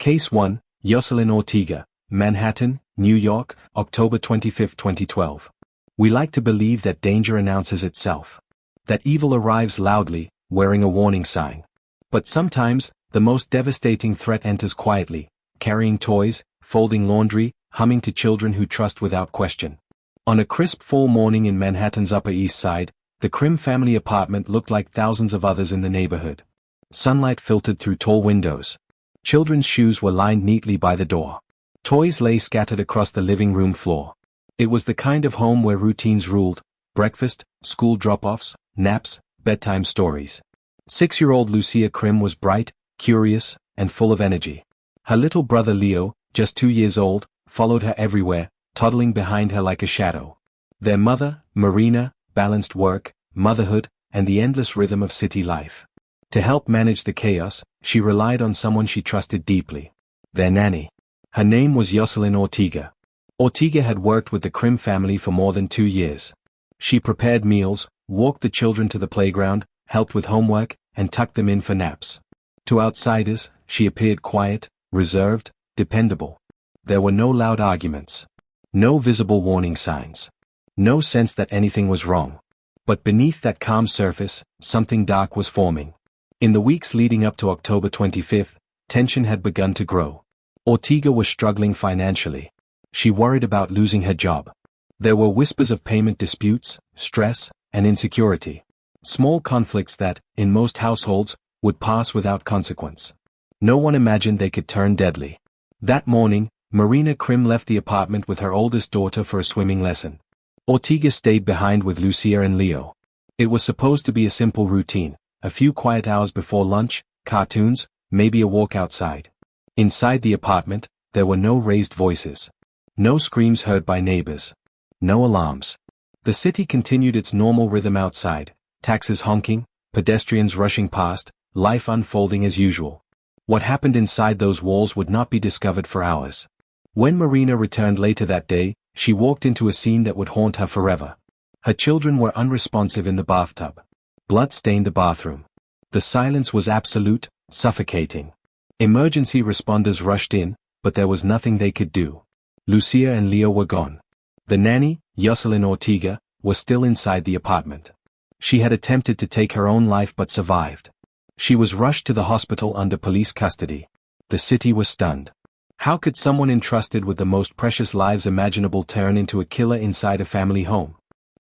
Case 1, Jocelyn Ortega, Manhattan, New York, October 25, 2012. We like to believe that danger announces itself. That evil arrives loudly, wearing a warning sign. But sometimes, the most devastating threat enters quietly, carrying toys, folding laundry, humming to children who trust without question. On a crisp fall morning in Manhattan's Upper East Side, the Krim family apartment looked like thousands of others in the neighborhood. Sunlight filtered through tall windows. Children's shoes were lined neatly by the door. Toys lay scattered across the living room floor. It was the kind of home where routines ruled: breakfast, school drop-offs, naps, bedtime stories. 6-year-old Lucia Krim was bright, curious, and full of energy. Her little brother Leo, just 2 years old, followed her everywhere, toddling behind her like a shadow. Their mother, Marina, balanced work, motherhood, and the endless rhythm of city life. To help manage the chaos, she relied on someone she trusted deeply: their nanny. Her name was Jocelyn Ortega. Ortega had worked with the Krim family for more than 2 years. She prepared meals, walked the children to the playground, helped with homework, and tucked them in for naps. To outsiders, she appeared quiet, reserved, dependable. There were no loud arguments. No visible warning signs. No sense that anything was wrong. But beneath that calm surface, something dark was forming. In the weeks leading up to October 25, tension had begun to grow. Ortega was struggling financially. She worried about losing her job. There were whispers of payment disputes, stress, and insecurity. Small conflicts that, in most households, would pass without consequence. No one imagined they could turn deadly. That morning, Marina Krim left the apartment with her oldest daughter for a swimming lesson. Ortega stayed behind with Lucia and Leo. It was supposed to be a simple routine: a few quiet hours before lunch, cartoons, maybe a walk outside. Inside the apartment, there were no raised voices. No screams heard by neighbors. No alarms. The city continued its normal rhythm outside: taxis honking, pedestrians rushing past, life unfolding as usual. What happened inside those walls would not be discovered for hours. When Marina returned later that day, she walked into a scene that would haunt her forever. Her children were unresponsive in the bathtub. Blood stained the bathroom. The silence was absolute, suffocating. Emergency responders rushed in, but there was nothing they could do. Lucia and Leo were gone. The nanny, Jocelyn Ortega, was still inside the apartment. She had attempted to take her own life but survived. She was rushed to the hospital under police custody. The city was stunned. How could someone entrusted with the most precious lives imaginable turn into a killer inside a family home?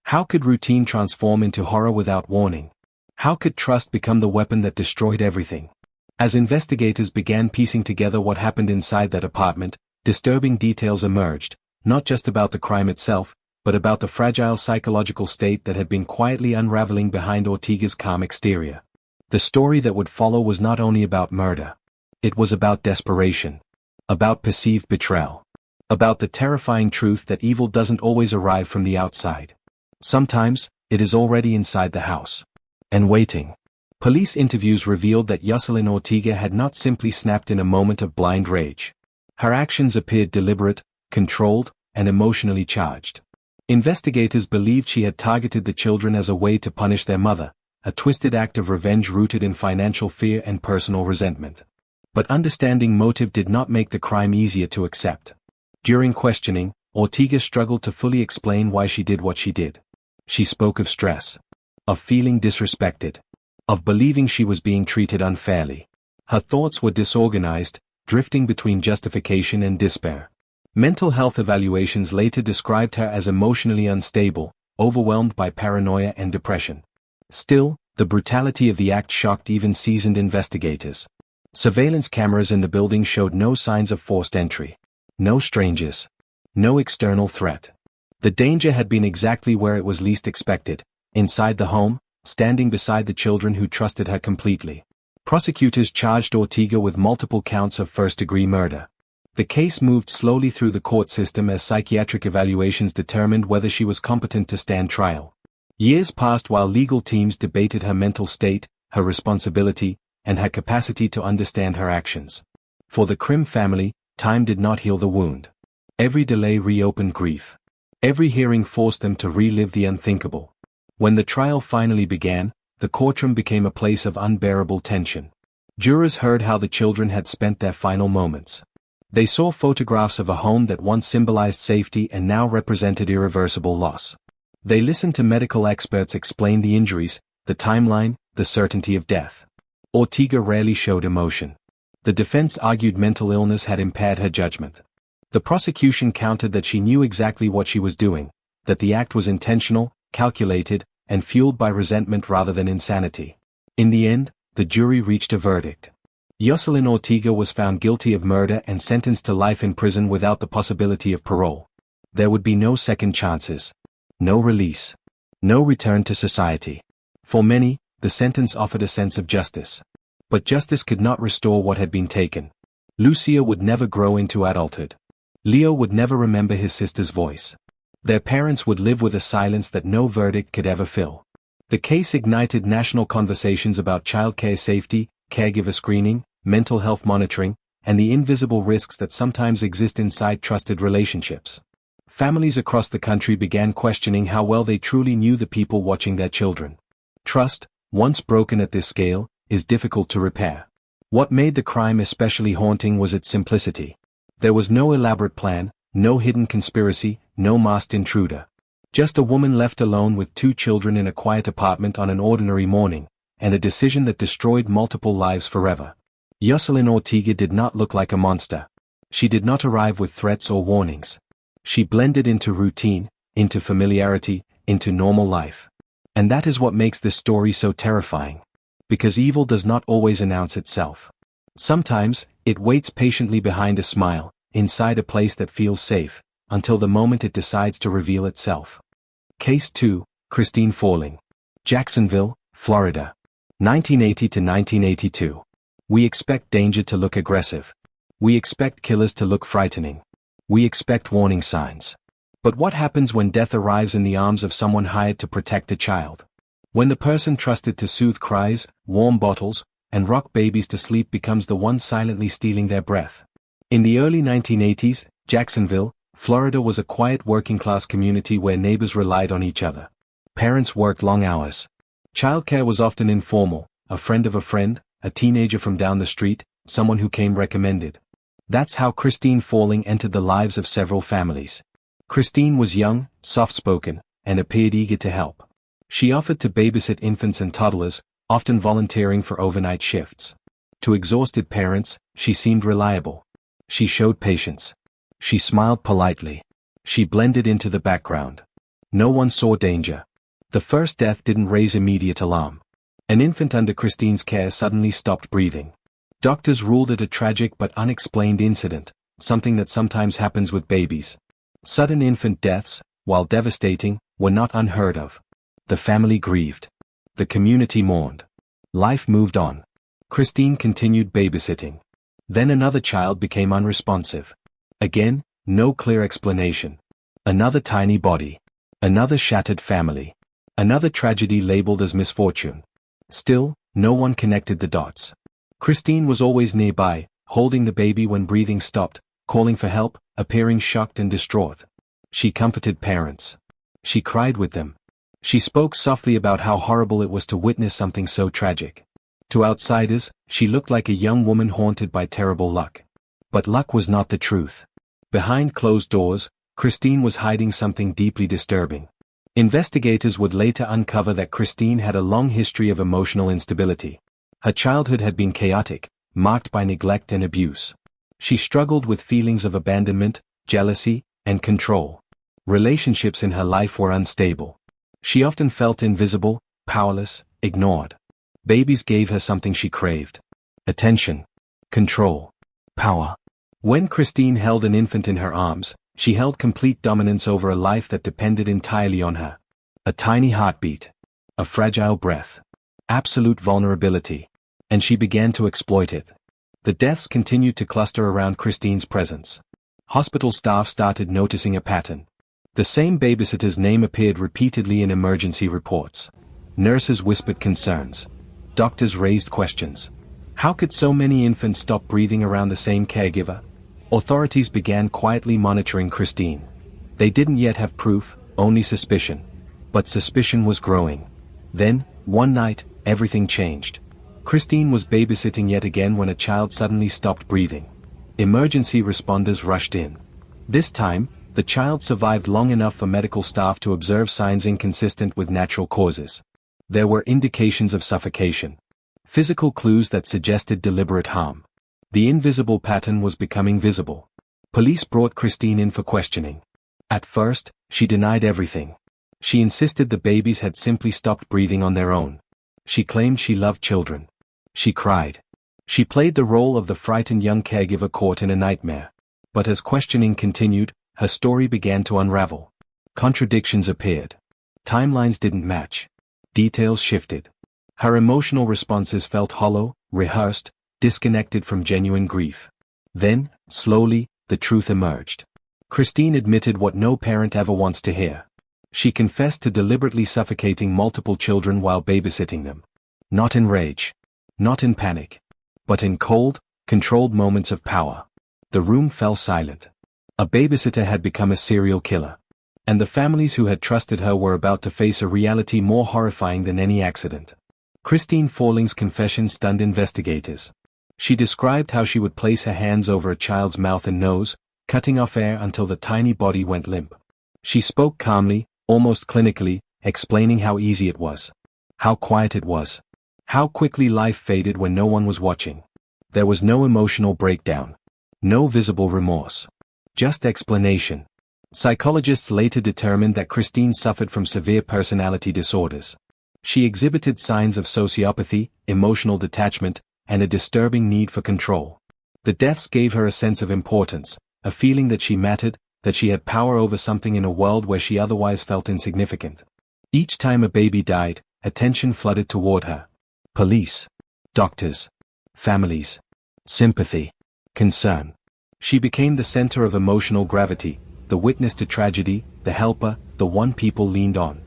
How could routine transform into horror without warning? How could trust become the weapon that destroyed everything? As investigators began piecing together what happened inside that apartment, disturbing details emerged, not just about the crime itself, but about the fragile psychological state that had been quietly unraveling behind Ortega's calm exterior. The story that would follow was not only about murder. It was about desperation. About perceived betrayal. About the terrifying truth that evil doesn't always arrive from the outside. Sometimes, it is already inside the house. And waiting. Police interviews revealed that Jocelyn Ortega had not simply snapped in a moment of blind rage. Her actions appeared deliberate, controlled, and emotionally charged. Investigators believed she had targeted the children as a way to punish their mother, a twisted act of revenge rooted in financial fear and personal resentment. But understanding motive did not make the crime easier to accept. During questioning, Ortega struggled to fully explain why she did what she did. She spoke of stress. Of feeling disrespected. Of believing she was being treated unfairly. Her thoughts were disorganized, drifting between justification and despair. Mental health evaluations later described her as emotionally unstable, overwhelmed by paranoia and depression. Still, the brutality of the act shocked even seasoned investigators. Surveillance cameras in the building showed no signs of forced entry. No strangers. No external threat. The danger had been exactly where it was least expected, inside the home, standing beside the children who trusted her completely. Prosecutors charged Ortega with multiple counts of first-degree murder. The case moved slowly through the court system as psychiatric evaluations determined whether she was competent to stand trial. Years passed while legal teams debated her mental state, her responsibility, and her capacity to understand her actions. For the Krim family, time did not heal the wound. Every delay reopened grief. Every hearing forced them to relive the unthinkable. When the trial finally began, the courtroom became a place of unbearable tension. Jurors heard how the children had spent their final moments. They saw photographs of a home that once symbolized safety and now represented irreversible loss. They listened to medical experts explain the injuries, the timeline, the certainty of death. Ortega rarely showed emotion. The defense argued mental illness had impaired her judgment. The prosecution countered that she knew exactly what she was doing, that the act was intentional, calculated, and fueled by resentment rather than insanity. In the end, the jury reached a verdict. Jocelyn Ortega was found guilty of murder and sentenced to life in prison without the possibility of parole. There would be no second chances. No release. No return to society. For many, the sentence offered a sense of justice. But justice could not restore what had been taken. Lucia would never grow into adulthood. Leo would never remember his sister's voice. Their parents would live with a silence that no verdict could ever fill. The case ignited national conversations about childcare safety, caregiver screening, mental health monitoring, and the invisible risks that sometimes exist inside trusted relationships. Families across the country began questioning how well they truly knew the people watching their children. Trust, once broken at this scale, is difficult to repair. What made the crime especially haunting was its simplicity. There was no elaborate plan, no hidden conspiracy, no masked intruder. Just a woman left alone with 2 children in a quiet apartment on an ordinary morning, and a decision that destroyed multiple lives forever. Jocelyn Ortega did not look like a monster. She did not arrive with threats or warnings. She blended into routine, into familiarity, into normal life. And that is what makes this story so terrifying. Because evil does not always announce itself. Sometimes, it waits patiently behind a smile, inside a place that feels safe, until the moment it decides to reveal itself. Case 2, Christine Falling. Jacksonville, Florida. 1980 to 1982. We expect danger to look aggressive. We expect killers to look frightening. We expect warning signs. But what happens when death arrives in the arms of someone hired to protect a child? When the person trusted to soothe cries, warm bottles, and rock babies to sleep becomes the one silently stealing their breath. In the early 1980s, Jacksonville, Florida was a quiet working-class community where neighbors relied on each other. Parents worked long hours. Childcare was often informal, a friend of a friend, a teenager from down the street, someone who came recommended. That's how Christine Falling entered the lives of several families. Christine was young, soft-spoken, and appeared eager to help. She offered to babysit infants and toddlers, often volunteering for overnight shifts. To exhausted parents, she seemed reliable. She showed patience. She smiled politely. She blended into the background. No one saw danger. The first death didn't raise immediate alarm. An infant under Christine's care suddenly stopped breathing. Doctors ruled it a tragic but unexplained incident, something that sometimes happens with babies. Sudden infant deaths, while devastating, were not unheard of. The family grieved. The community mourned. Life moved on. Christine continued babysitting. Then another child became unresponsive. Again, no clear explanation. Another tiny body. Another shattered family. Another tragedy labeled as misfortune. Still, no one connected the dots. Christine was always nearby, holding the baby when breathing stopped, calling for help, appearing shocked and distraught. She comforted parents. She cried with them. She spoke softly about how horrible it was to witness something so tragic. To outsiders, she looked like a young woman haunted by terrible luck. But luck was not the truth. Behind closed doors, Christine was hiding something deeply disturbing. Investigators would later uncover that Christine had a long history of emotional instability. Her childhood had been chaotic, marked by neglect and abuse. She struggled with feelings of abandonment, jealousy, and control. Relationships in her life were unstable. She often felt invisible, powerless, ignored. Babies gave her something she craved. Attention. Control. Power. When Christine held an infant in her arms, she held complete dominance over a life that depended entirely on her. A tiny heartbeat. A fragile breath. Absolute vulnerability. And she began to exploit it. The deaths continued to cluster around Christine's presence. Hospital staff started noticing a pattern. The same babysitter's name appeared repeatedly in emergency reports. Nurses whispered concerns. Doctors raised questions. How could so many infants stop breathing around the same caregiver? Authorities began quietly monitoring Christine. They didn't yet have proof, only suspicion. But suspicion was growing. Then, one night, everything changed. Christine was babysitting yet again when a child suddenly stopped breathing. Emergency responders rushed in. This time, the child survived long enough for medical staff to observe signs inconsistent with natural causes. There were indications of suffocation. Physical clues that suggested deliberate harm. The invisible pattern was becoming visible. Police brought Christine in for questioning. At first, she denied everything. She insisted the babies had simply stopped breathing on their own. She claimed she loved children. She cried. She played the role of the frightened young caregiver caught in a nightmare. But as questioning continued, her story began to unravel. Contradictions appeared. Timelines didn't match. Details shifted. Her emotional responses felt hollow, rehearsed, disconnected from genuine grief. Then, slowly, the truth emerged. Christine admitted what no parent ever wants to hear. She confessed to deliberately suffocating multiple children while babysitting them. Not in rage. Not in panic. But in cold, controlled moments of power. The room fell silent. A babysitter had become a serial killer. And the families who had trusted her were about to face a reality more horrifying than any accident. Christine Falling's confession stunned investigators. She described how she would place her hands over a child's mouth and nose, cutting off air until the tiny body went limp. She spoke calmly, almost clinically, explaining how easy it was. How quiet it was. How quickly life faded when no one was watching. There was no emotional breakdown. No visible remorse. Just explanation. Psychologists later determined that Christine suffered from severe personality disorders. She exhibited signs of sociopathy, emotional detachment, and a disturbing need for control. The deaths gave her a sense of importance, a feeling that she mattered, that she had power over something in a world where she otherwise felt insignificant. Each time a baby died, attention flooded toward her. Police. Doctors. Families. Sympathy. Concern. She became the center of emotional gravity, the witness to tragedy, the helper, the one people leaned on.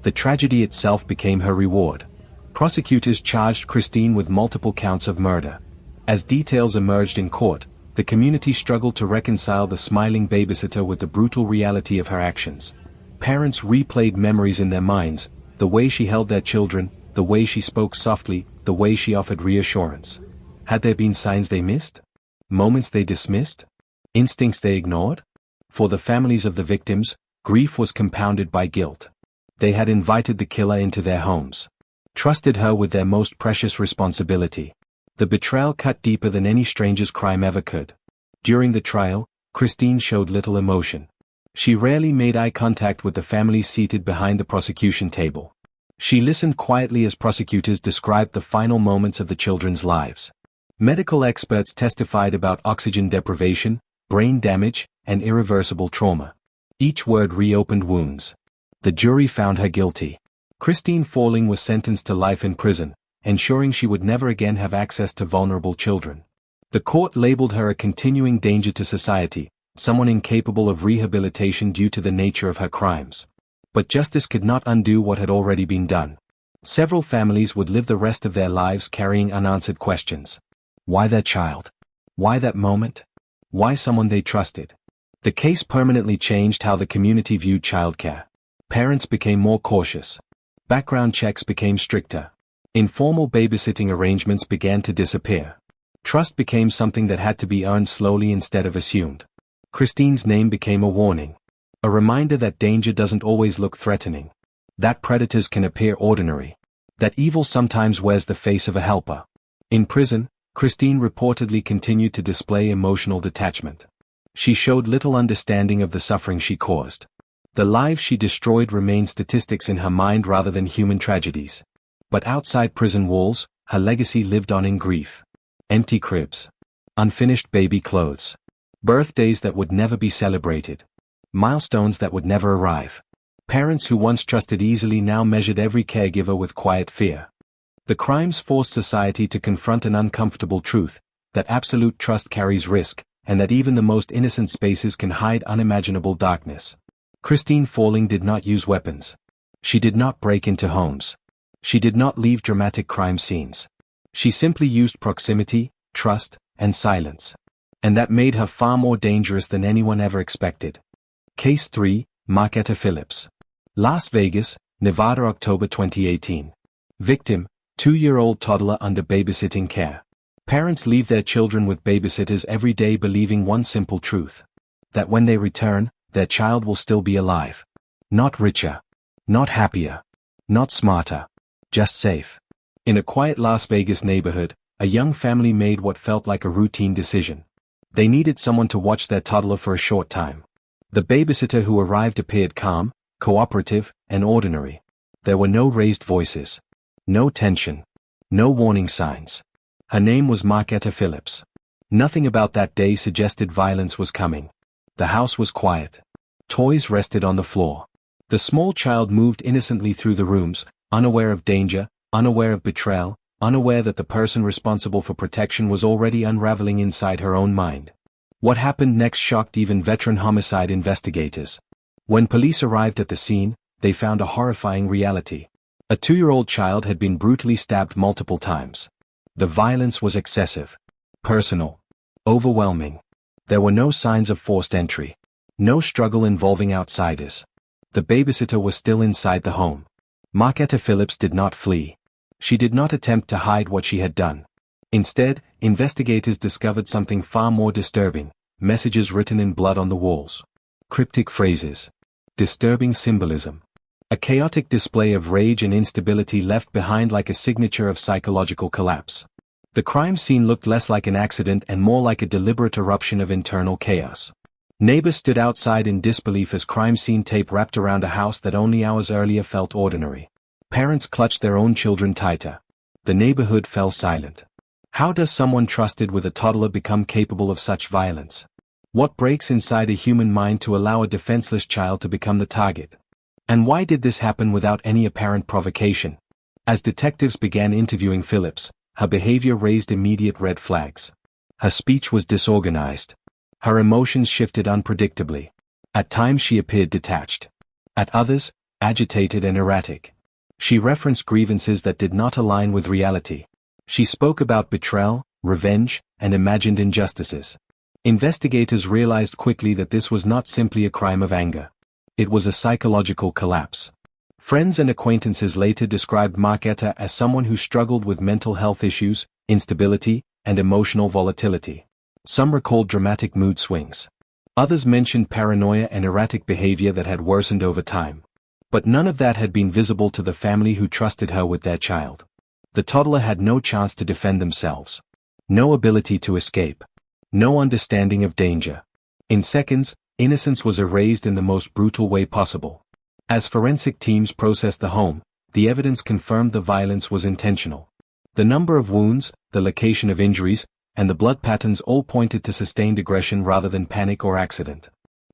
The tragedy itself became her reward. Prosecutors charged Christine with multiple counts of murder. As details emerged in court, the community struggled to reconcile the smiling babysitter with the brutal reality of her actions. Parents replayed memories in their minds, the way she held their children, the way she spoke softly, the way she offered reassurance. Had there been signs they missed? Moments they dismissed? Instincts they ignored? For the families of the victims, grief was compounded by guilt. They had invited the killer into their homes. Trusted her with their most precious responsibility. The betrayal cut deeper than any stranger's crime ever could. During the trial, Christine showed little emotion. She rarely made eye contact with the families seated behind the prosecution table. She listened quietly as prosecutors described the final moments of the children's lives. Medical experts testified about oxygen deprivation, brain damage, and irreversible trauma. Each word reopened wounds. The jury found her guilty. Christine Falling was sentenced to life in prison, ensuring she would never again have access to vulnerable children. The court labeled her a continuing danger to society, someone incapable of rehabilitation due to the nature of her crimes. But justice could not undo what had already been done. Several families would live the rest of their lives carrying unanswered questions. Why their child? Why that moment? Why someone they trusted? The case permanently changed how the community viewed childcare. Parents became more cautious. Background checks became stricter. Informal babysitting arrangements began to disappear. Trust became something that had to be earned slowly instead of assumed. Christine's name became a warning. A reminder that danger doesn't always look threatening. That predators can appear ordinary. That evil sometimes wears the face of a helper. In prison, Christine reportedly continued to display emotional detachment. She showed little understanding of the suffering she caused. The lives she destroyed remained statistics in her mind rather than human tragedies. But outside prison walls, her legacy lived on in grief. Empty cribs. Unfinished baby clothes. Birthdays that would never be celebrated. Milestones that would never arrive. Parents who once trusted easily now measured every caregiver with quiet fear. The crimes forced society to confront an uncomfortable truth, that absolute trust carries risk, and that even the most innocent spaces can hide unimaginable darkness. Christine Falling did not use weapons. She did not break into homes. She did not leave dramatic crime scenes. She simply used proximity, trust, and silence. And that made her far more dangerous than anyone ever expected. Case 3, Marquetta Phillips. Las Vegas, Nevada, October 2018. Victim, 2-year-old toddler under babysitting care. Parents leave their children with babysitters every day believing one simple truth: that when they return, their child will still be alive. Not richer. Not happier. Not smarter. Just safe. In a quiet Las Vegas neighborhood, a young family made what felt like a routine decision. They needed someone to watch their toddler for a short time. The babysitter who arrived appeared calm, cooperative, and ordinary. There were no raised voices. No tension. No warning signs. Her name was Marquetta Phillips. Nothing about that day suggested violence was coming. The house was quiet. Toys rested on the floor. The small child moved innocently through the rooms, unaware of danger, unaware of betrayal, unaware that the person responsible for protection was already unraveling inside her own mind. What happened next shocked even veteran homicide investigators. When police arrived at the scene, they found a horrifying reality. A 2-year-old child had been brutally stabbed multiple times. The violence was excessive. Personal. Overwhelming. There were no signs of forced entry. No struggle involving outsiders. The babysitter was still inside the home. Marquetta Phillips did not flee. She did not attempt to hide what she had done. Instead, investigators discovered something far more disturbing: messages written in blood on the walls. Cryptic phrases. Disturbing symbolism. A chaotic display of rage and instability left behind like a signature of psychological collapse. The crime scene looked less like an accident and more like a deliberate eruption of internal chaos. Neighbors stood outside in disbelief as crime scene tape wrapped around a house that only hours earlier felt ordinary. Parents clutched their own children tighter. The neighborhood fell silent. How does someone trusted with a toddler become capable of such violence? What breaks inside a human mind to allow a defenseless child to become the target? And why did this happen without any apparent provocation? As detectives began interviewing Phillips, her behavior raised immediate red flags. Her speech was disorganized. Her emotions shifted unpredictably. At times she appeared detached. At others, agitated and erratic. She referenced grievances that did not align with reality. She spoke about betrayal, revenge, and imagined injustices. Investigators realized quickly that this was not simply a crime of anger. It was a psychological collapse. Friends and acquaintances later described Marquetta as someone who struggled with mental health issues, instability, and emotional volatility. Some recalled dramatic mood swings. Others mentioned paranoia and erratic behavior that had worsened over time. But none of that had been visible to the family who trusted her with their child. The toddler had no chance to defend themselves. No ability to escape. No understanding of danger. In seconds, innocence was erased in the most brutal way possible. As forensic teams processed the home, the evidence confirmed the violence was intentional. The number of wounds, the location of injuries, and the blood patterns all pointed to sustained aggression rather than panic or accident.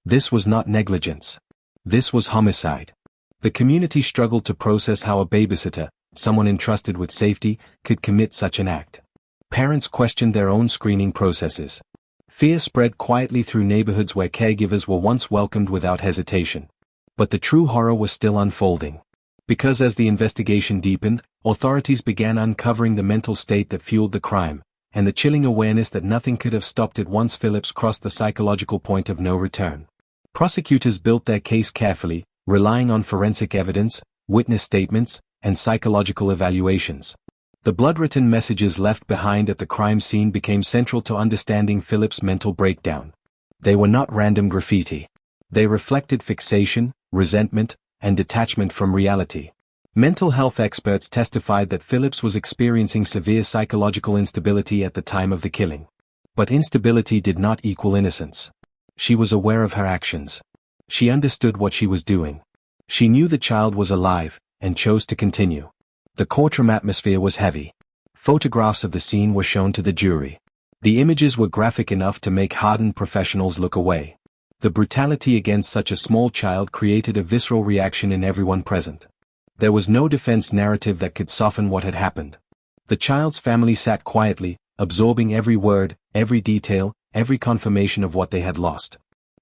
This was not negligence. This was homicide. The community struggled to process how a babysitter, someone entrusted with safety, could commit such an act. Parents questioned their own screening processes. Fear spread quietly through neighborhoods where caregivers were once welcomed without hesitation. But the true horror was still unfolding. Because as the investigation deepened, authorities began uncovering the mental state that fueled the crime, and the chilling awareness that nothing could have stopped it once Phillips crossed the psychological point of no return. Prosecutors built their case carefully, relying on forensic evidence, witness statements, and psychological evaluations. The blood-written messages left behind at the crime scene became central to understanding Phillips' mental breakdown. They were not random graffiti. They reflected fixation, resentment, and detachment from reality. Mental health experts testified that Phillips was experiencing severe psychological instability at the time of the killing. But instability did not equal innocence. She was aware of her actions. She understood what she was doing. She knew the child was alive, and chose to continue. The courtroom atmosphere was heavy. Photographs of the scene were shown to the jury. The images were graphic enough to make hardened professionals look away. The brutality against such a small child created a visceral reaction in everyone present. There was no defense narrative that could soften what had happened. The child's family sat quietly, absorbing every word, every detail, every confirmation of what they had lost.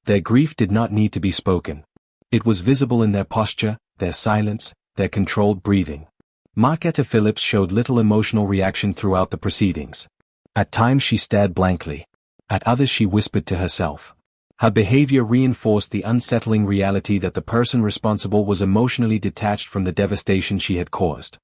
Their grief did not need to be spoken. It was visible in their posture, their silence, their controlled breathing. Marquetta Phillips showed little emotional reaction throughout the proceedings. At times she stared blankly. At others she whispered to herself. Her behavior reinforced the unsettling reality that the person responsible was emotionally detached from the devastation she had caused.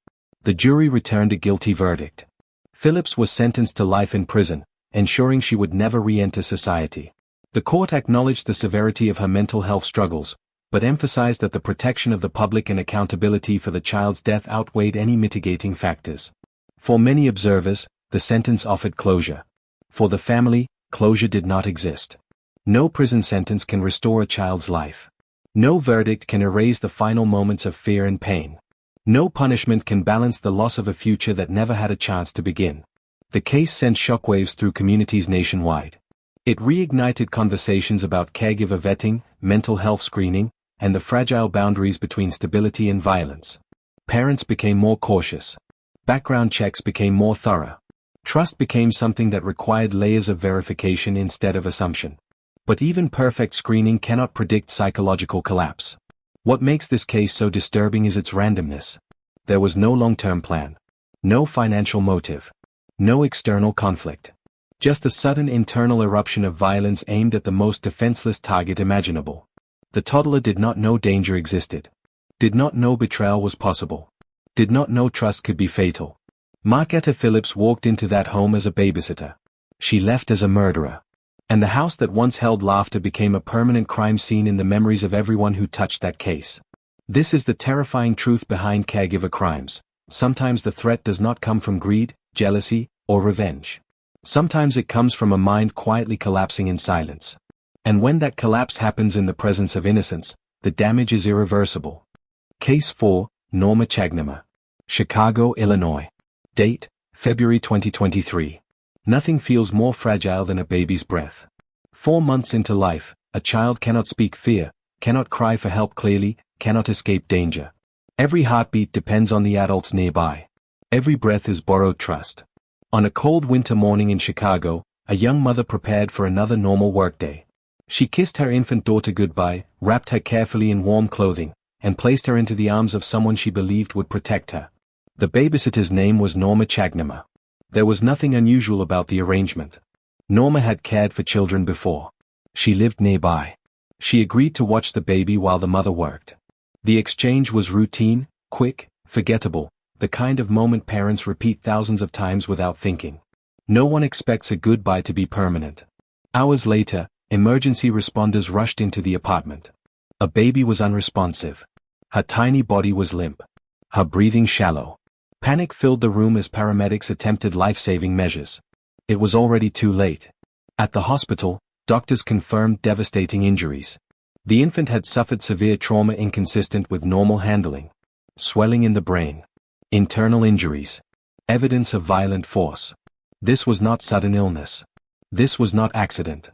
The jury returned a guilty verdict. Phillips was sentenced to life in prison, ensuring she would never re-enter society. The court acknowledged the severity of her mental health struggles, but emphasized that the protection of the public and accountability for the child's death outweighed any mitigating factors. For many observers, the sentence offered closure. For the family, closure did not exist. No prison sentence can restore a child's life. No verdict can erase the final moments of fear and pain. No punishment can balance the loss of a future that never had a chance to begin. The case sent shockwaves through communities nationwide. It reignited conversations about caregiver vetting, mental health screening, and the fragile boundaries between stability and violence. Parents became more cautious. Background checks became more thorough. Trust became something that required layers of verification instead of assumption. But even perfect screening cannot predict psychological collapse. What makes this case so disturbing is its randomness. There was no long-term plan. No financial motive. No external conflict. Just a sudden internal eruption of violence aimed at the most defenseless target imaginable. The toddler did not know danger existed. Did not know betrayal was possible. Did not know trust could be fatal. Marketta Phillips walked into that home as a babysitter. She left as a murderer. And the house that once held laughter became a permanent crime scene in the memories of everyone who touched that case. This is the terrifying truth behind caregiver crimes. Sometimes the threat does not come from greed, jealousy, or revenge. Sometimes it comes from a mind quietly collapsing in silence. And when that collapse happens in the presence of innocence, the damage is irreversible. Case 4, Norma Chagnama. Chicago, Illinois. Date, February 2023. Nothing feels more fragile than a baby's breath. 4 months into life, a child cannot speak fear, cannot cry for help clearly, cannot escape danger. Every heartbeat depends on the adults nearby. Every breath is borrowed trust. On a cold winter morning in Chicago, a young mother prepared for another normal workday. She kissed her infant daughter goodbye, wrapped her carefully in warm clothing, and placed her into the arms of someone she believed would protect her. The babysitter's name was Norma Chagnama. There was nothing unusual about the arrangement. Norma had cared for children before. She lived nearby. She agreed to watch the baby while the mother worked. The exchange was routine, quick, forgettable, the kind of moment parents repeat thousands of times without thinking. No one expects a goodbye to be permanent. Hours later, emergency responders rushed into the apartment. A baby was unresponsive. Her tiny body was limp. Her breathing shallow. Panic filled the room as paramedics attempted life-saving measures. It was already too late. At the hospital, doctors confirmed devastating injuries. The infant had suffered severe trauma inconsistent with normal handling. Swelling in the brain. Internal injuries. Evidence of violent force. This was not sudden illness. This was not accident.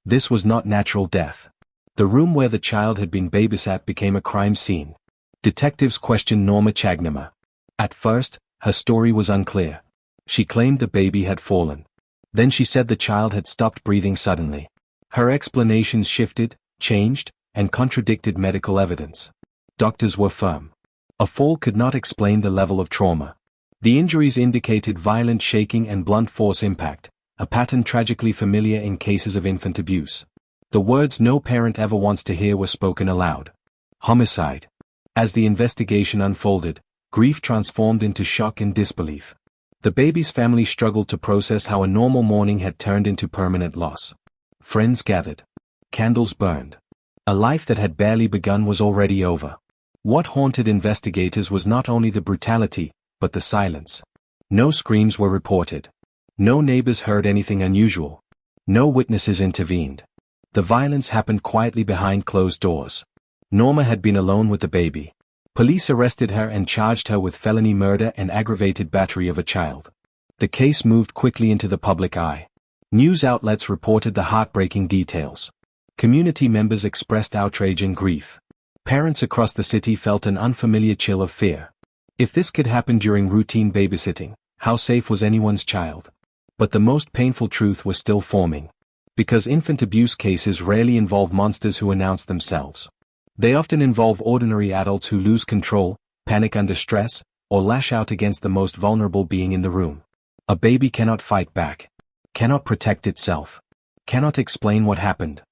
This was not natural death. The room where the child had been babysat became a crime scene. Detectives questioned Norma Chagnama. At first, her story was unclear. She claimed the baby had fallen. Then she said the child had stopped breathing suddenly. Her explanations shifted, changed, and contradicted medical evidence. Doctors were firm. A fall could not explain the level of trauma. The injuries indicated violent shaking and blunt force impact, a pattern tragically familiar in cases of infant abuse. The words no parent ever wants to hear were spoken aloud. Homicide. As the investigation unfolded, grief transformed into shock and disbelief. The baby's family struggled to process how a normal morning had turned into permanent loss. Friends gathered. Candles burned. A life that had barely begun was already over. What haunted investigators was not only the brutality, but the silence. No screams were reported. No neighbors heard anything unusual. No witnesses intervened. The violence happened quietly behind closed doors. Norma had been alone with the baby. Police arrested her and charged her with felony murder and aggravated battery of a child. The case moved quickly into the public eye. News outlets reported the heartbreaking details. Community members expressed outrage and grief. Parents across the city felt an unfamiliar chill of fear. If this could happen during routine babysitting, how safe was anyone's child? But the most painful truth was still forming. Because infant abuse cases rarely involve monsters who announce themselves. They often involve ordinary adults who lose control, panic under stress, or lash out against the most vulnerable being in the room. A baby cannot fight back. Cannot protect itself. Cannot explain what happened.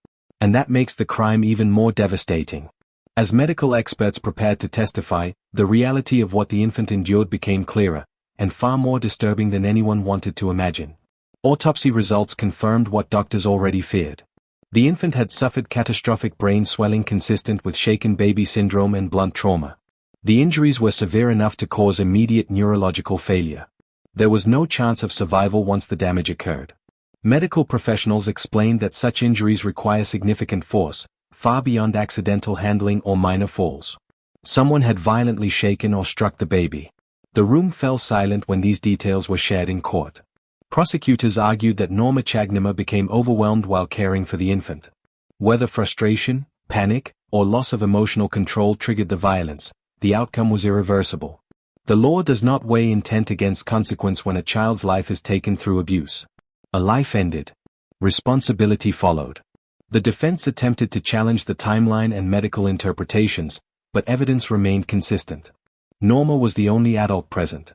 And that makes the crime even more devastating. As medical experts prepared to testify, the reality of what the infant endured became clearer, and far more disturbing than anyone wanted to imagine. Autopsy results confirmed what doctors already feared. The infant had suffered catastrophic brain swelling consistent with shaken baby syndrome and blunt trauma. The injuries were severe enough to cause immediate neurological failure. There was no chance of survival once the damage occurred. Medical professionals explained that such injuries require significant force, far beyond accidental handling or minor falls. Someone had violently shaken or struck the baby. The room fell silent when these details were shared in court. Prosecutors argued that Norma Chagnima became overwhelmed while caring for the infant. Whether frustration, panic, or loss of emotional control triggered the violence, the outcome was irreversible. The law does not weigh intent against consequence when a child's life is taken through abuse. A life ended. Responsibility followed. The defense attempted to challenge the timeline and medical interpretations, but evidence remained consistent. Norma was the only adult present.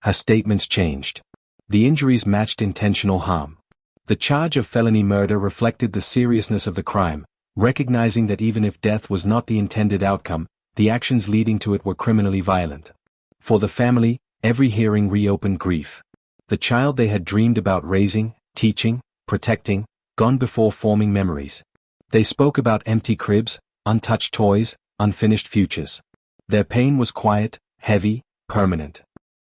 Her statements changed. The injuries matched intentional harm. The charge of felony murder reflected the seriousness of the crime, recognizing that even if death was not the intended outcome, the actions leading to it were criminally violent. For the family, every hearing reopened grief. The child they had dreamed about raising, teaching, protecting, gone before forming memories. They spoke about empty cribs, untouched toys, unfinished futures. Their pain was quiet, heavy, permanent.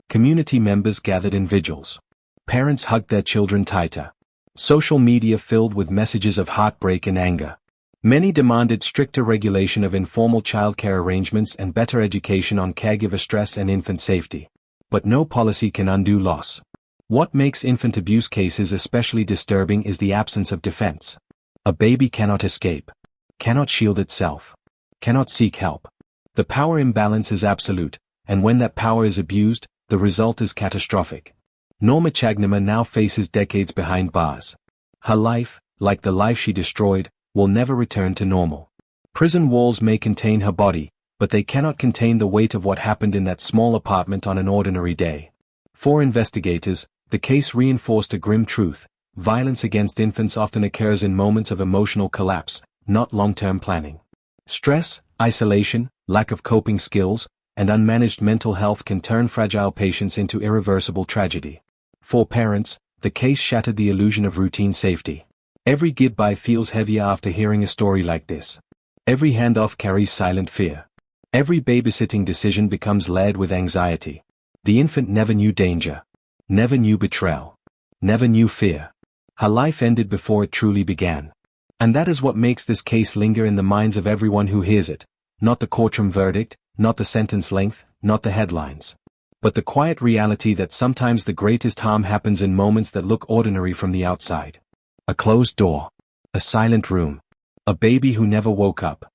Community members gathered in vigils. Parents hugged their children tighter. Social media filled with messages of heartbreak and anger. Many demanded stricter regulation of informal childcare arrangements and better education on caregiver stress and infant safety. But no policy can undo loss. What makes infant abuse cases especially disturbing is the absence of defense. A baby cannot escape, cannot shield itself, cannot seek help. The power imbalance is absolute, and when that power is abused, the result is catastrophic. Norma Chagnima now faces decades behind bars. Her life, like the life she destroyed, will never return to normal. Prison walls may contain her body, but they cannot contain the weight of what happened in that small apartment on an ordinary day. For investigators, the case reinforced a grim truth: violence against infants often occurs in moments of emotional collapse, not long-term planning. Stress, isolation, lack of coping skills, and unmanaged mental health can turn fragile patients into irreversible tragedy. For parents, the case shattered the illusion of routine safety. Every goodbye feels heavier after hearing a story like this. Every handoff carries silent fear. Every babysitting decision becomes layered with anxiety. The infant never knew danger. Never knew betrayal. Never knew fear. Her life ended before it truly began. And that is what makes this case linger in the minds of everyone who hears it. Not the courtroom verdict, not the sentence length, not the headlines. But the quiet reality that sometimes the greatest harm happens in moments that look ordinary from the outside. A closed door. A silent room. A baby who never woke up.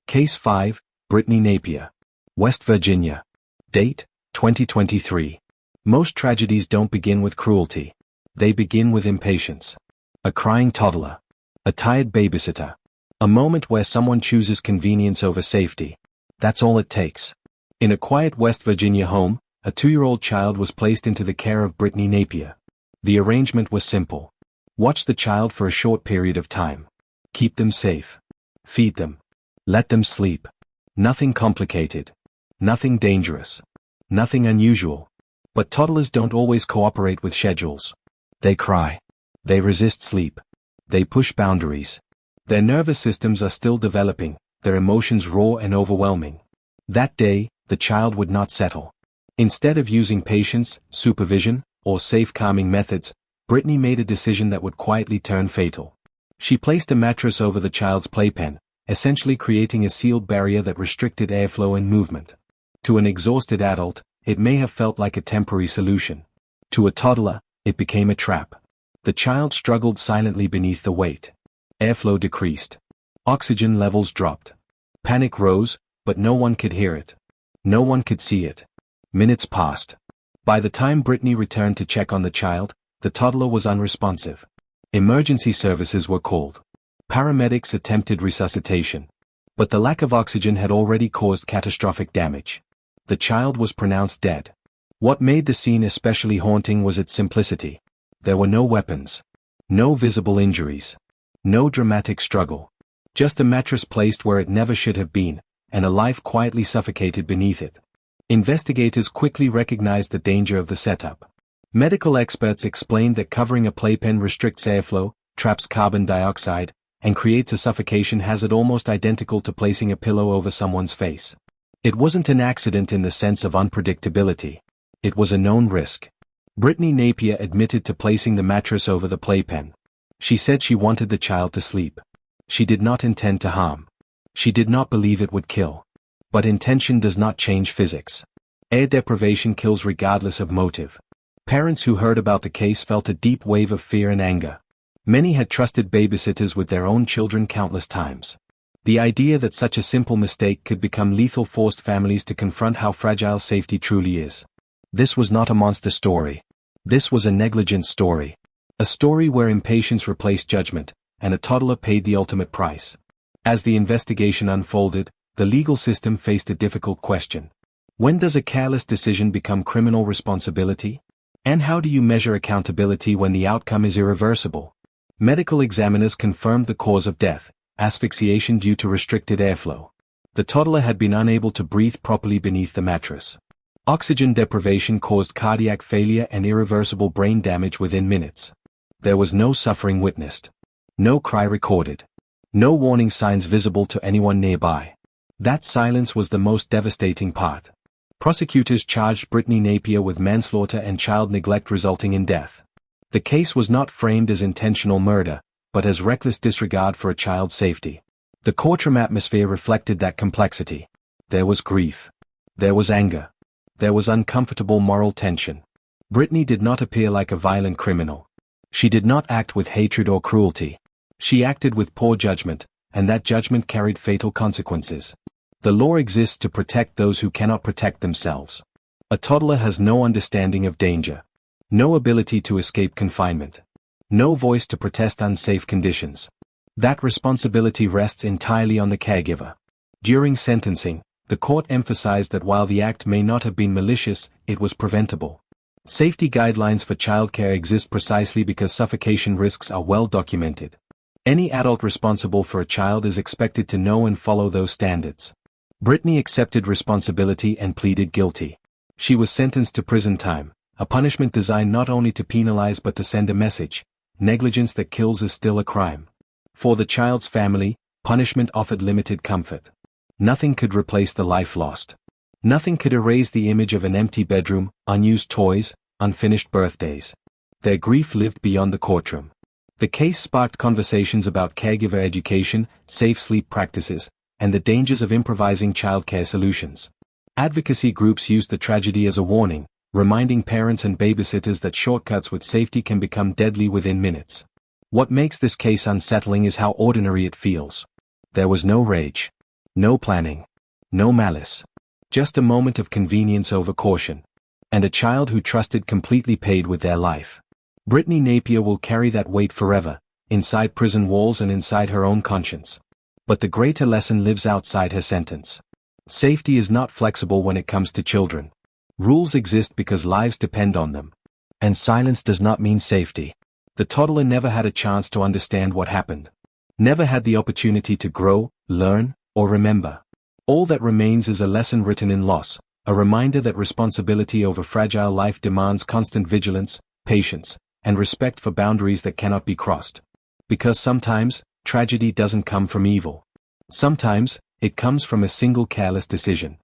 Case 5, Brittany Napier. West Virginia. Date, 2023. Most tragedies don't begin with cruelty. They begin with impatience. A crying toddler. A tired babysitter. A moment where someone chooses convenience over safety. That's all it takes. In a quiet West Virginia home, a 2-year-old child was placed into the care of Brittany Napier. The arrangement was simple. Watch the child for a short period of time. Keep them safe. Feed them. Let them sleep. Nothing complicated. Nothing dangerous. Nothing unusual. But toddlers don't always cooperate with schedules. They cry. They resist sleep. They push boundaries. Their nervous systems are still developing, their emotions raw and overwhelming. That day, the child would not settle. Instead of using patience, supervision, or safe calming methods, Brittany made a decision that would quietly turn fatal. She placed a mattress over the child's playpen, essentially creating a sealed barrier that restricted airflow and movement. To an exhausted adult, it may have felt like a temporary solution. To a toddler, it became a trap. The child struggled silently beneath the weight. Airflow decreased. Oxygen levels dropped. Panic rose, but no one could hear it. No one could see it. Minutes passed. By the time Brittany returned to check on the child, the toddler was unresponsive. Emergency services were called. Paramedics attempted resuscitation. But the lack of oxygen had already caused catastrophic damage. The child was pronounced dead. What made the scene especially haunting was its simplicity. There were no weapons. No visible injuries. No dramatic struggle. Just a mattress placed where it never should have been, and a life quietly suffocated beneath it. Investigators quickly recognized the danger of the setup. Medical experts explained that covering a playpen restricts airflow, traps carbon dioxide, and creates a suffocation hazard almost identical to placing a pillow over someone's face. It wasn't an accident in the sense of unpredictability. It was a known risk. Brittany Napier admitted to placing the mattress over the playpen. She said she wanted the child to sleep. She did not intend to harm. She did not believe it would kill. But intention does not change physics. Air deprivation kills regardless of motive. Parents who heard about the case felt a deep wave of fear and anger. Many had trusted babysitters with their own children countless times. The idea that such a simple mistake could become lethal forced families to confront how fragile safety truly is. This was not a monster story. This was a negligent story. A story where impatience replaced judgment, and a toddler paid the ultimate price. As the investigation unfolded, the legal system faced a difficult question. When does a careless decision become criminal responsibility? And how do you measure accountability when the outcome is irreversible? Medical examiners confirmed the cause of death, asphyxiation due to restricted airflow. The toddler had been unable to breathe properly beneath the mattress. Oxygen deprivation caused cardiac failure and irreversible brain damage within minutes. There was no suffering witnessed. No cry recorded. No warning signs visible to anyone nearby. That silence was the most devastating part. Prosecutors charged Brittany Napier with manslaughter and child neglect resulting in death. The case was not framed as intentional murder, but as reckless disregard for a child's safety. The courtroom atmosphere reflected that complexity. There was grief. There was anger. There was uncomfortable moral tension. Brittany did not appear like a violent criminal. She did not act with hatred or cruelty. She acted with poor judgment, and that judgment carried fatal consequences. The law exists to protect those who cannot protect themselves. A toddler has no understanding of danger. No ability to escape confinement. No voice to protest unsafe conditions. That responsibility rests entirely on the caregiver. During sentencing, the court emphasized that while the act may not have been malicious, it was preventable. Safety guidelines for childcare exist precisely because suffocation risks are well documented. Any adult responsible for a child is expected to know and follow those standards. Brittany accepted responsibility and pleaded guilty. She was sentenced to prison time, a punishment designed not only to penalize but to send a message: negligence that kills is still a crime. For the child's family, punishment offered limited comfort. Nothing could replace the life lost. Nothing could erase the image of an empty bedroom, unused toys, unfinished birthdays. Their grief lived beyond the courtroom. The case sparked conversations about caregiver education, safe sleep practices, and the dangers of improvising childcare solutions. Advocacy groups used the tragedy as a warning, reminding parents and babysitters that shortcuts with safety can become deadly within minutes. What makes this case unsettling is how ordinary it feels. There was no rage. No planning. No malice. Just a moment of convenience over caution. And a child who trusted completely paid with their life. Brittany Napier will carry that weight forever, inside prison walls and inside her own conscience. But the greater lesson lives outside her sentence. Safety is not flexible when it comes to children. Rules exist because lives depend on them. And silence does not mean safety. The toddler never had a chance to understand what happened. Never had the opportunity to grow, learn, or remember. All that remains is a lesson written in loss, a reminder that responsibility over fragile life demands constant vigilance, patience, and respect for boundaries that cannot be crossed. Because sometimes, tragedy doesn't come from evil. Sometimes, it comes from a single careless decision.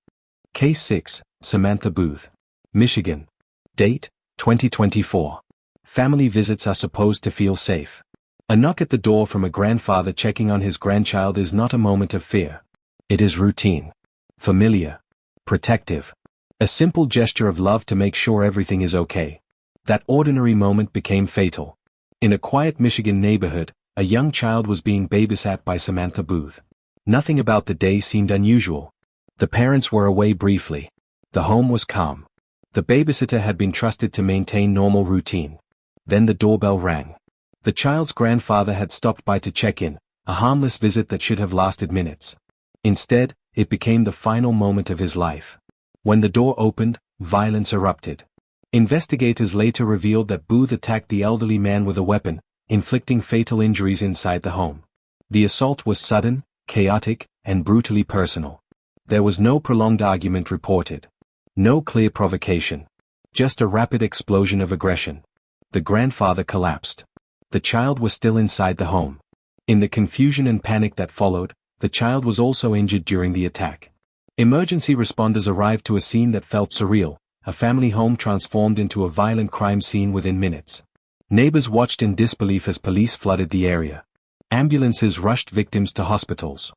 Case 6, Samantha Booth. Michigan. Date, 2024. Family visits are supposed to feel safe. A knock at the door from a grandfather checking on his grandchild is not a moment of fear. It is routine. Familiar. Protective. A simple gesture of love to make sure everything is okay. That ordinary moment became fatal. In a quiet Michigan neighborhood, a young child was being babysat by Samantha Booth. Nothing about the day seemed unusual. The parents were away briefly. The home was calm. The babysitter had been trusted to maintain normal routine. Then the doorbell rang. The child's grandfather had stopped by to check in, a harmless visit that should have lasted minutes. Instead, it became the final moment of his life. When the door opened, violence erupted. Investigators later revealed that Booth attacked the elderly man with a weapon, inflicting fatal injuries inside the home. The assault was sudden, chaotic, and brutally personal. There was no prolonged argument reported. No clear provocation. Just a rapid explosion of aggression. The grandfather collapsed. The child was still inside the home. In the confusion and panic that followed, the child was also injured during the attack. Emergency responders arrived to a scene that felt surreal, a family home transformed into a violent crime scene within minutes. Neighbors watched in disbelief as police flooded the area. Ambulances rushed victims to hospitals.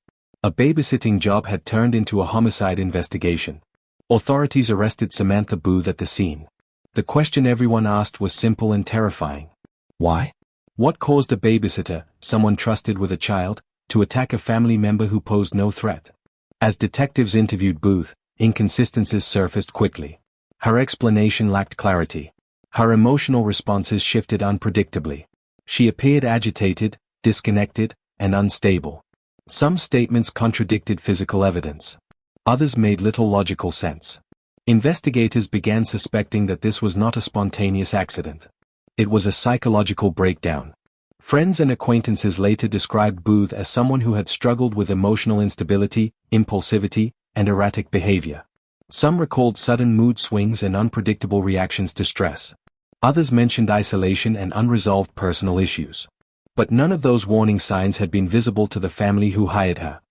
A babysitting job had turned into a homicide investigation. Authorities arrested Samantha Booth at the scene. The question everyone asked was simple and terrifying. Why? What caused a babysitter, someone trusted with a child, to attack a family member who posed no threat? As detectives interviewed Booth, inconsistencies surfaced quickly. Her explanation lacked clarity. Her emotional responses shifted unpredictably. She appeared agitated, disconnected, and unstable. Some statements contradicted physical evidence. Others made little logical sense. Investigators began suspecting that this was not a spontaneous accident. It was a psychological breakdown. Friends and acquaintances later described Booth as someone who had struggled with emotional instability, impulsivity, and erratic behavior. Some recalled sudden mood swings and unpredictable reactions to stress. Others mentioned isolation and unresolved personal issues. But none of those warning signs had been visible to the family who hired her.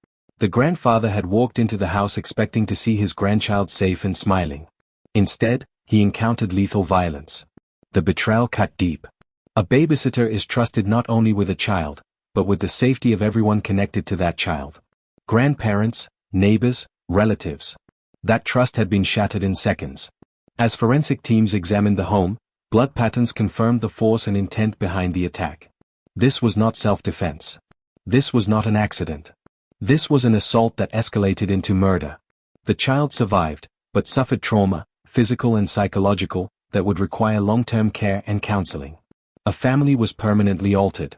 The grandfather had walked into the house expecting to see his grandchild safe and smiling. Instead, he encountered lethal violence. The betrayal cut deep. A babysitter is trusted not only with a child, but with the safety of everyone connected to that child. Grandparents, neighbors, relatives. That trust had been shattered in seconds. As forensic teams examined the home, blood patterns confirmed the force and intent behind the attack. This was not self-defense. This was not an accident. This was an assault that escalated into murder. The child survived, but suffered trauma, physical and psychological, that would require long-term care and counseling. A family was permanently altered.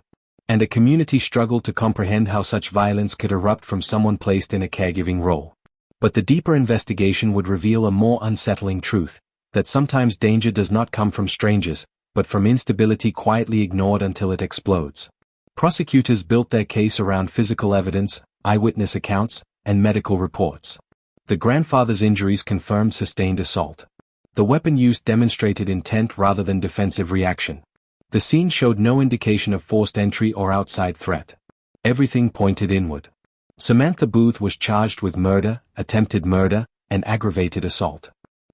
And a community struggled to comprehend how such violence could erupt from someone placed in a caregiving role. But the deeper investigation would reveal a more unsettling truth, that sometimes danger does not come from strangers, but from instability quietly ignored until it explodes. Prosecutors built their case around physical evidence, eyewitness accounts, and medical reports. The grandfather's injuries confirmed sustained assault. The weapon used demonstrated intent rather than defensive reaction. The scene showed no indication of forced entry or outside threat. Everything pointed inward. Samantha Booth was charged with murder, attempted murder, and aggravated assault.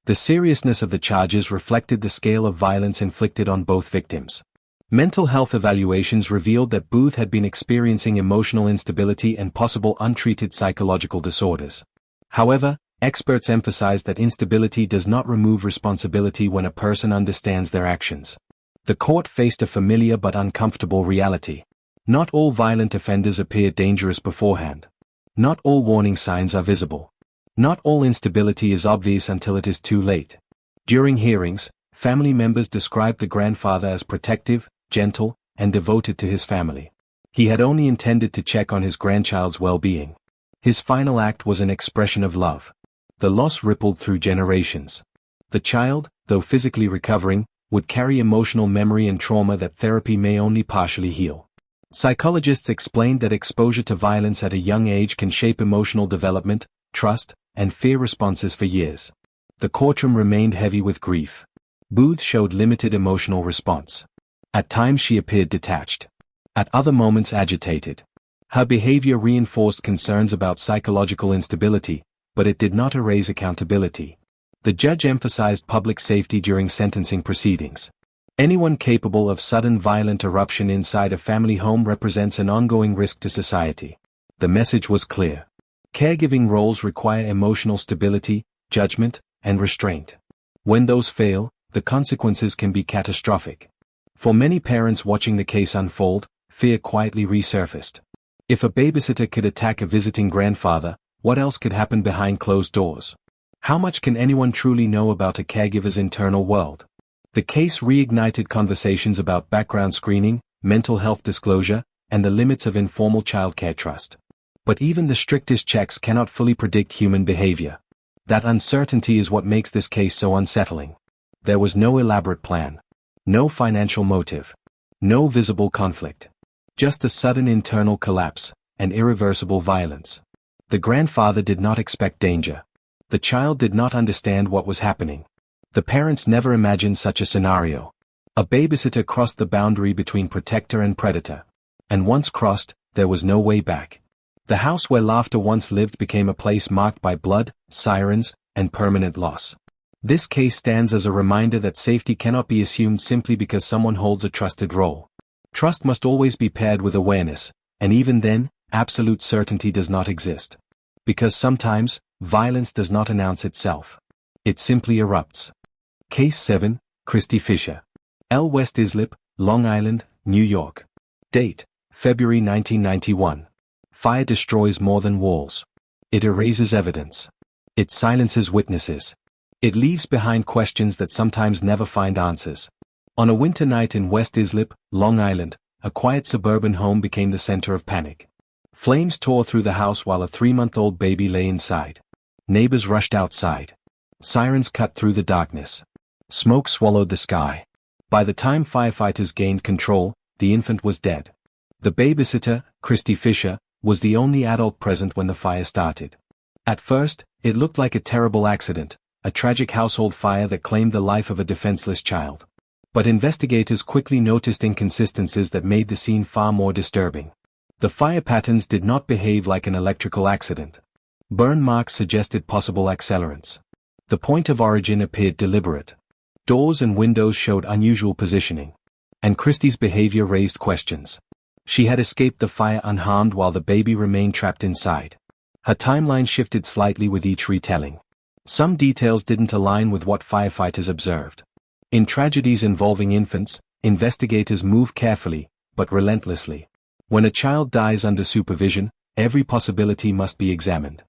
The seriousness of the charges reflected the scale of violence inflicted on both victims. Mental health evaluations revealed that Booth had been experiencing emotional instability and possible untreated psychological disorders. However, experts emphasized that instability does not remove responsibility when a person understands their actions. The court faced a familiar but uncomfortable reality. Not all violent offenders appear dangerous beforehand. Not all warning signs are visible. Not all instability is obvious until it is too late. During hearings, family members described the grandfather as protective, gentle, and devoted to his family. He had only intended to check on his grandchild's well-being. His final act was an expression of love. The loss rippled through generations. The child, though physically recovering, would carry emotional memory and trauma that therapy may only partially heal. Psychologists explained that exposure to violence at a young age can shape emotional development, trust, and fear responses for years. The courtroom remained heavy with grief. Booth showed limited emotional response. At times she appeared detached. At other moments agitated. Her behavior reinforced concerns about psychological instability, but it did not erase accountability. The judge emphasized public safety during sentencing proceedings. Anyone capable of sudden violent eruption inside a family home represents an ongoing risk to society. The message was clear. Caregiving roles require emotional stability, judgment, and restraint. When those fail, the consequences can be catastrophic. For many parents watching the case unfold, fear quietly resurfaced. If a babysitter could attack a visiting grandfather, what else could happen behind closed doors? How much can anyone truly know about a caregiver's internal world? The case reignited conversations about background screening, mental health disclosure, and the limits of informal childcare trust. But even the strictest checks cannot fully predict human behavior. That uncertainty is what makes this case so unsettling. There was no elaborate plan. No financial motive. No visible conflict. Just a sudden internal collapse, and irreversible violence. The grandfather did not expect danger. The child did not understand what was happening. The parents never imagined such a scenario. A babysitter crossed the boundary between protector and predator. And once crossed, there was no way back. The house where laughter once lived became a place marked by blood, sirens, and permanent loss. This case stands as a reminder that safety cannot be assumed simply because someone holds a trusted role. Trust must always be paired with awareness, and even then, absolute certainty does not exist. Because sometimes, violence does not announce itself. It simply erupts. Case 7, Christy Fisher. L. West Islip, Long Island, New York. Date, February 1991. Fire destroys more than walls. It erases evidence. It silences witnesses. It leaves behind questions that sometimes never find answers. On a winter night in West Islip, Long Island, a quiet suburban home became the center of panic. Flames tore through the house while a 3-month-old baby lay inside. Neighbors rushed outside. Sirens cut through the darkness. Smoke swallowed the sky. By the time firefighters gained control, the infant was dead. The babysitter, Christy Fisher, was the only adult present when the fire started. At first, it looked like a terrible accident, a tragic household fire that claimed the life of a defenseless child. But investigators quickly noticed inconsistencies that made the scene far more disturbing. The fire patterns did not behave like an electrical accident. Burn marks suggested possible accelerants. The point of origin appeared deliberate. Doors and windows showed unusual positioning. And Christie's behavior raised questions. She had escaped the fire unharmed while the baby remained trapped inside. Her timeline shifted slightly with each retelling. Some details didn't align with what firefighters observed. In tragedies involving infants, investigators move carefully, but relentlessly. When a child dies under supervision, every possibility must be examined.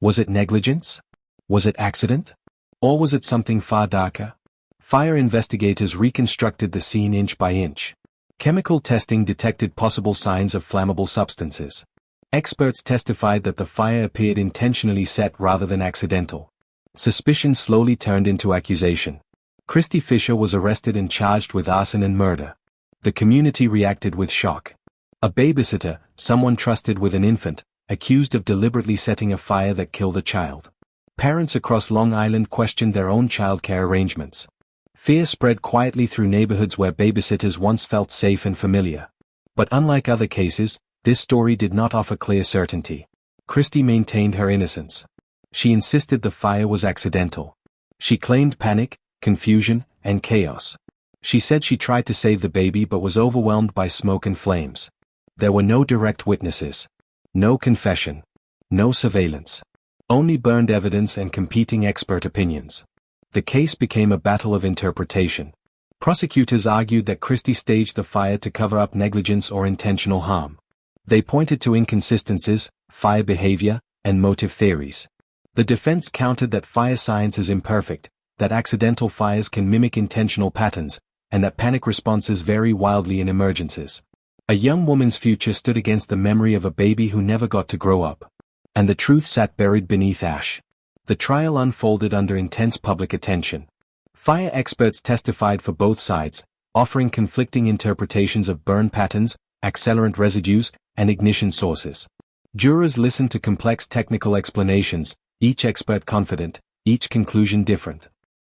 Was it negligence? Was it accident? Or was it something far darker? Fire investigators reconstructed the scene inch by inch. Chemical testing detected possible signs of flammable substances. Experts testified that the fire appeared intentionally set rather than accidental. Suspicion slowly turned into accusation. Christy Fisher was arrested and charged with arson and murder. The community reacted with shock. A babysitter, someone trusted with an infant, accused of deliberately setting a fire that killed a child. Parents across Long Island questioned their own childcare arrangements. Fear spread quietly through neighborhoods where babysitters once felt safe and familiar. But unlike other cases, this story did not offer clear certainty. Christy maintained her innocence. She insisted the fire was accidental. She claimed panic, confusion, and chaos. She said she tried to save the baby but was overwhelmed by smoke and flames. There were no direct witnesses. No confession. No surveillance. Only burned evidence and competing expert opinions. The case became a battle of interpretation. Prosecutors argued that Christy staged the fire to cover up negligence or intentional harm. They pointed to inconsistencies, fire behavior, and motive theories. The defense countered that fire science is imperfect, that accidental fires can mimic intentional patterns, and that panic responses vary wildly in emergencies. A young woman's future stood against the memory of a baby who never got to grow up. And the truth sat buried beneath ash. The trial unfolded under intense public attention. Fire experts testified for both sides, offering conflicting interpretations of burn patterns, accelerant residues, and ignition sources. Jurors listened to complex technical explanations, each expert confident, each conclusion different.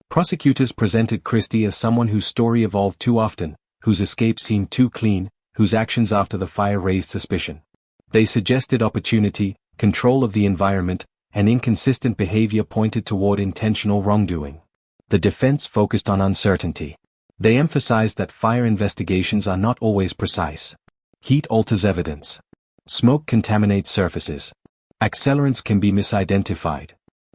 Prosecutors presented Christy as someone whose story evolved too often, whose escape seemed too clean, whose actions after the fire raised suspicion. They suggested opportunity, control of the environment, and inconsistent behavior pointed toward intentional wrongdoing. The defense focused on uncertainty. They emphasized that fire investigations are not always precise. Heat alters evidence. Smoke contaminates surfaces. Accelerants can be misidentified.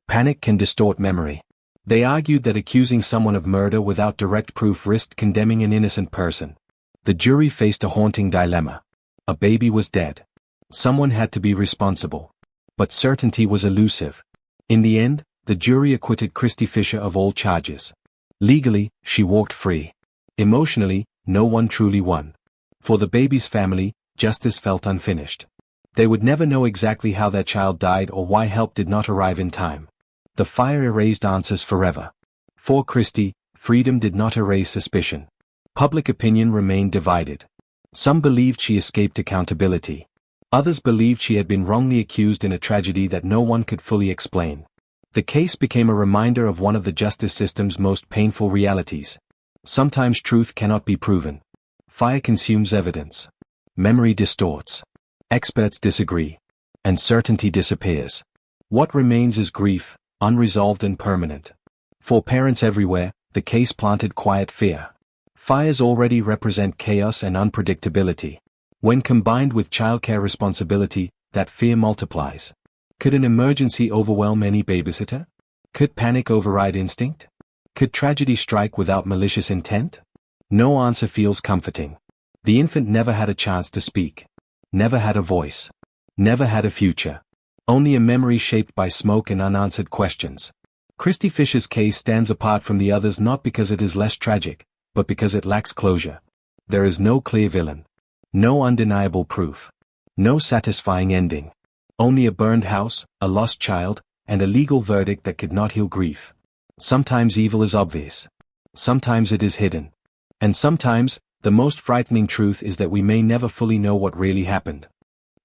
Panic can distort memory. They argued that accusing someone of murder without direct proof risked condemning an innocent person. The jury faced a haunting dilemma. A baby was dead. Someone had to be responsible. But certainty was elusive. In the end, the jury acquitted Christy Fisher of all charges. Legally, she walked free. Emotionally, no one truly won. For the baby's family, justice felt unfinished. They would never know exactly how their child died or why help did not arrive in time. The fire erased answers forever. For Christy, freedom did not erase suspicion. Public opinion remained divided. Some believed she escaped accountability. Others believed she had been wrongly accused in a tragedy that no one could fully explain. The case became a reminder of one of the justice system's most painful realities. Sometimes truth cannot be proven. Fire consumes evidence. Memory distorts. Experts disagree. And certainty disappears. What remains is grief, unresolved and permanent. For parents everywhere, the case planted quiet fear. Fires already represent chaos and unpredictability. When combined with childcare responsibility, that fear multiplies. Could an emergency overwhelm any babysitter? Could panic override instinct? Could tragedy strike without malicious intent? No answer feels comforting. The infant never had a chance to speak. Never had a voice. Never had a future. Only a memory shaped by smoke and unanswered questions. Christy Fisher's case stands apart from the others not because it is less tragic, but because it lacks closure. There is no clear villain. No undeniable proof. No satisfying ending. Only a burned house, a lost child, and a legal verdict that could not heal grief. Sometimes evil is obvious. Sometimes it is hidden. And sometimes, the most frightening truth is that we may never fully know what really happened.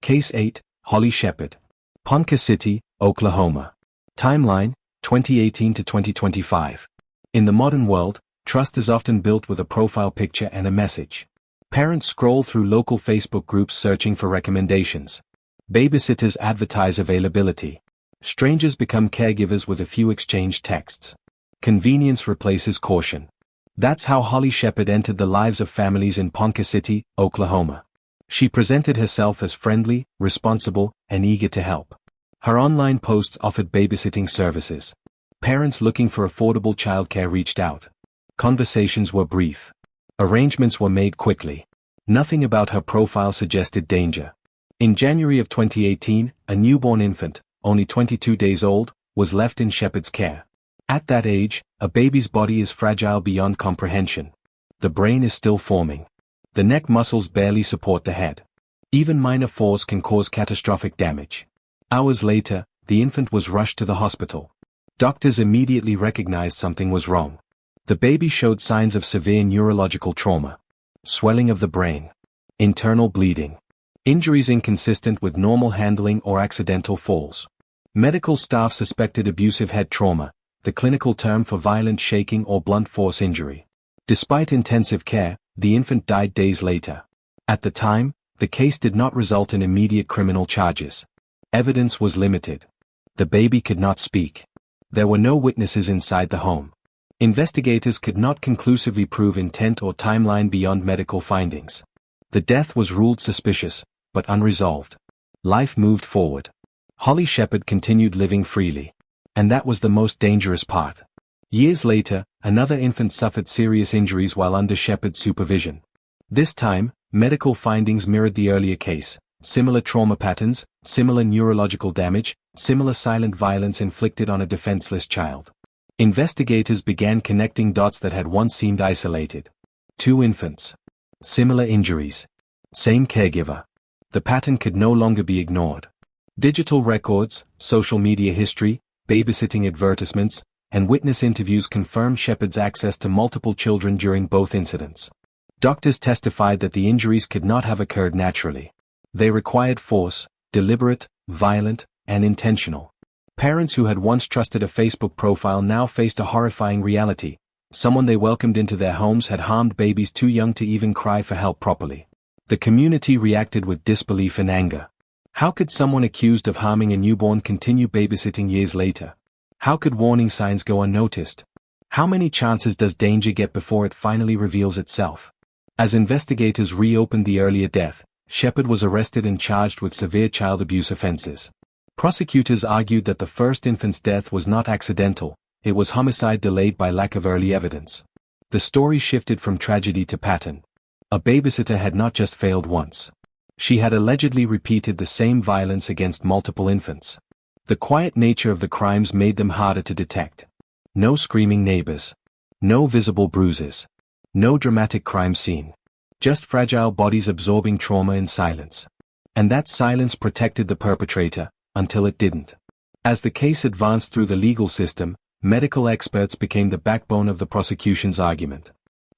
Case 8, Holly Shepherd. Ponca City, Oklahoma. Timeline, 2018 to 2025. In the modern world, trust is often built with a profile picture and a message. Parents scroll through local Facebook groups searching for recommendations. Babysitters advertise availability. Strangers become caregivers with a few exchanged texts. Convenience replaces caution. That's how Holly Shepherd entered the lives of families in Ponca City, Oklahoma. She presented herself as friendly, responsible, and eager to help. Her online posts offered babysitting services. Parents looking for affordable childcare reached out. Conversations were brief. Arrangements were made quickly. Nothing about her profile suggested danger. In January of 2018, a newborn infant, only 22 days old, was left in Shepherd's care. At that age, a baby's body is fragile beyond comprehension. The brain is still forming. The neck muscles barely support the head. Even minor falls can cause catastrophic damage. Hours later, the infant was rushed to the hospital. Doctors immediately recognized something was wrong. The baby showed signs of severe neurological trauma. Swelling of the brain. Internal bleeding. Injuries inconsistent with normal handling or accidental falls. Medical staff suspected abusive head trauma, the clinical term for violent shaking or blunt force injury. Despite intensive care, the infant died days later. At the time, the case did not result in immediate criminal charges. Evidence was limited. The baby could not speak. There were no witnesses inside the home. Investigators could not conclusively prove intent or timeline beyond medical findings. The death was ruled suspicious, but unresolved. Life moved forward. Holly Shepherd continued living freely. And that was the most dangerous part. Years later, another infant suffered serious injuries while under Shepherd's supervision. This time, medical findings mirrored the earlier case. Similar trauma patterns, similar neurological damage, similar silent violence inflicted on a defenseless child. Investigators began connecting dots that had once seemed isolated. 2 infants. Similar injuries. Same caregiver. The pattern could no longer be ignored. Digital records, social media history, babysitting advertisements, and witness interviews confirmed Shepherd's access to multiple children during both incidents. Doctors testified that the injuries could not have occurred naturally. They required force, deliberate, violent, and intentional. Parents who had once trusted a Facebook profile now faced a horrifying reality. Someone they welcomed into their homes had harmed babies too young to even cry for help properly. The community reacted with disbelief and anger. How could someone accused of harming a newborn continue babysitting years later? How could warning signs go unnoticed? How many chances does danger get before it finally reveals itself? As investigators reopened the earlier death, Shepherd was arrested and charged with severe child abuse offenses. Prosecutors argued that the first infant's death was not accidental, it was homicide delayed by lack of early evidence. The story shifted from tragedy to pattern. A babysitter had not just failed once. She had allegedly repeated the same violence against multiple infants. The quiet nature of the crimes made them harder to detect. No screaming neighbors. No visible bruises. No dramatic crime scene. Just fragile bodies absorbing trauma in silence. And that silence protected the perpetrator, until it didn't. As the case advanced through the legal system, medical experts became the backbone of the prosecution's argument.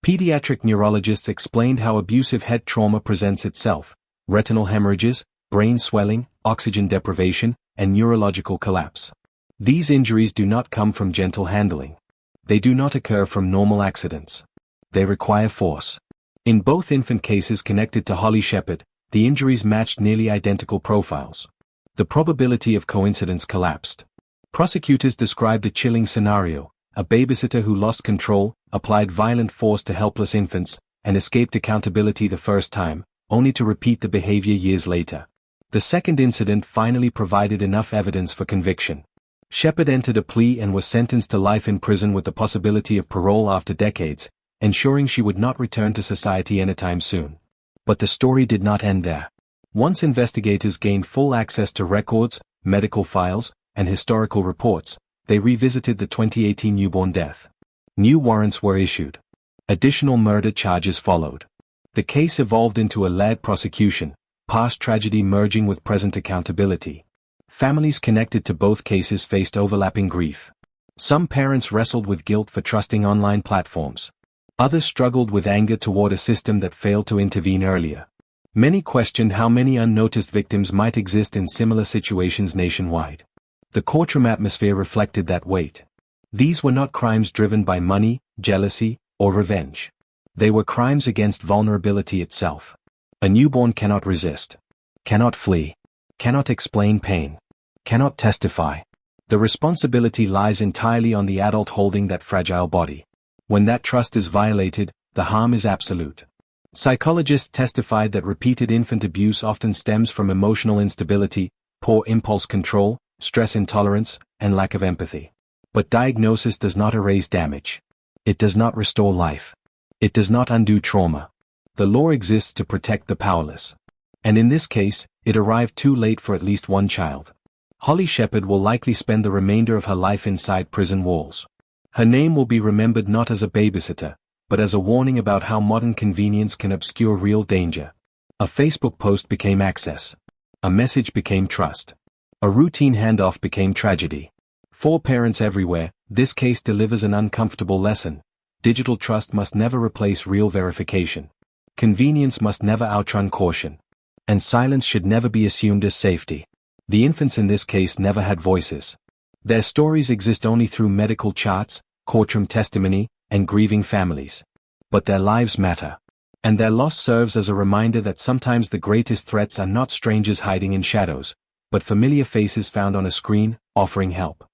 Pediatric neurologists explained how abusive head trauma presents itself: retinal hemorrhages, brain swelling, oxygen deprivation, and neurological collapse. These injuries do not come from gentle handling. They do not occur from normal accidents. They require force. In both infant cases connected to Holly Shepherd, the injuries matched nearly identical profiles. The probability of coincidence collapsed. Prosecutors described a chilling scenario: a babysitter who lost control, applied violent force to helpless infants, and escaped accountability the first time, only to repeat the behavior years later. The second incident finally provided enough evidence for conviction. Shepherd entered a plea and was sentenced to life in prison with the possibility of parole after decades, ensuring she would not return to society anytime soon. But the story did not end there. Once investigators gained full access to records, medical files, and historical reports, they revisited the 2018 newborn death. New warrants were issued. Additional murder charges followed. The case evolved into a layered prosecution, past tragedy merging with present accountability. Families connected to both cases faced overlapping grief. Some parents wrestled with guilt for trusting online platforms. Others struggled with anger toward a system that failed to intervene earlier. Many questioned how many unnoticed victims might exist in similar situations nationwide. The courtroom atmosphere reflected that weight. These were not crimes driven by money, jealousy, or revenge. They were crimes against vulnerability itself. A newborn cannot resist, cannot flee, cannot explain pain, cannot testify. The responsibility lies entirely on the adult holding that fragile body. When that trust is violated, the harm is absolute. Psychologists testified that repeated infant abuse often stems from emotional instability, poor impulse control, stress intolerance, and lack of empathy. But diagnosis does not erase damage. It does not restore life. It does not undo trauma. The law exists to protect the powerless. And in this case, it arrived too late for at least one child. Holly Shepherd will likely spend the remainder of her life inside prison walls. Her name will be remembered not as a babysitter, but as a warning about how modern convenience can obscure real danger. A Facebook post became access. A message became trust. A routine handoff became tragedy. For parents everywhere, this case delivers an uncomfortable lesson. Digital trust must never replace real verification. Convenience must never outrun caution. And silence should never be assumed as safety. The infants in this case never had voices. Their stories exist only through medical charts, courtroom testimony, and grieving families. But their lives matter. And their loss serves as a reminder that sometimes the greatest threats are not strangers hiding in shadows, but familiar faces found on a screen, offering help.